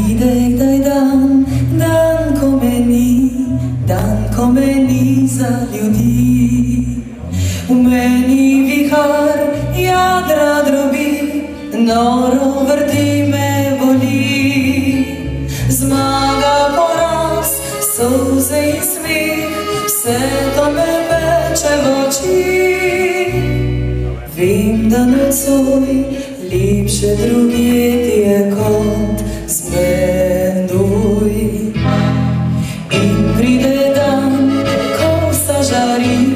Pride kdaj dan, dan ko meni za ljudi. V meni vihar jadra drobi, noro vrti me boli. Zmaga, poraz, solze in smeh, vse to me peče v oči. Vem, da nocoj lepše drugje ti je kot z menoj. In pride dan, ko zažarim,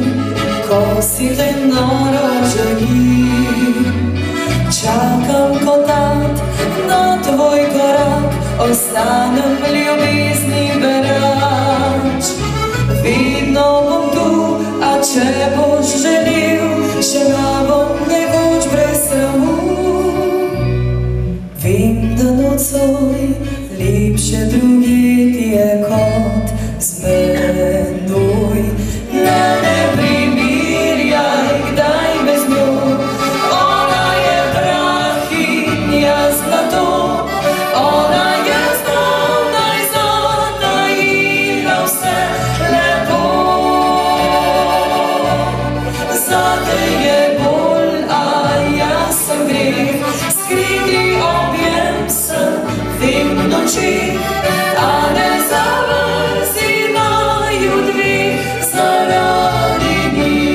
ko si te noro želim. Čakam kot tat na tvoj korak, ostanem v ljubezni berač. Vedno bom tu, a če boš želel, še ga bom nekoč brez sramu. Vem, da nocoj lepše drugje ti je kot z menoj. Ne primerjaj kdaj me z njo, ona je prah in jaz zlato. Ona je zdravnaj zatajila vse lepo. Zate je bolj, a jaz sem greh, skriti objem sem, vem v noči, a ne zavrzi naju dveh zaradi njih.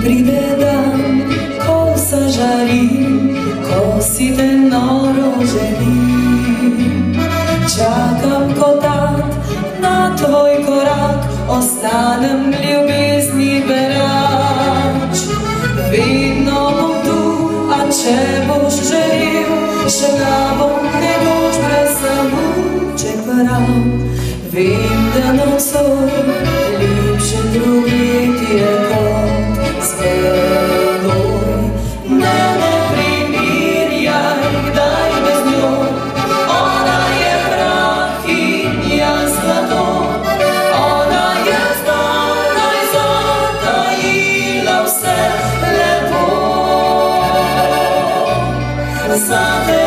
Pride dan, ko zažarim, ko si te noro želim. Čakam kot tat na tvoj korak, ostanem v ljubezni berač. Vedno bom tu, a če boš želel, še ga bom nekoč brez sramu. Čeprav vem, da nocoj lepše drugje ti je kot z menoj. Ne primerjaj kdaj me z njo, ona je prah in jaz zlato. Ona je zdaj zatajila vse lepo. Zate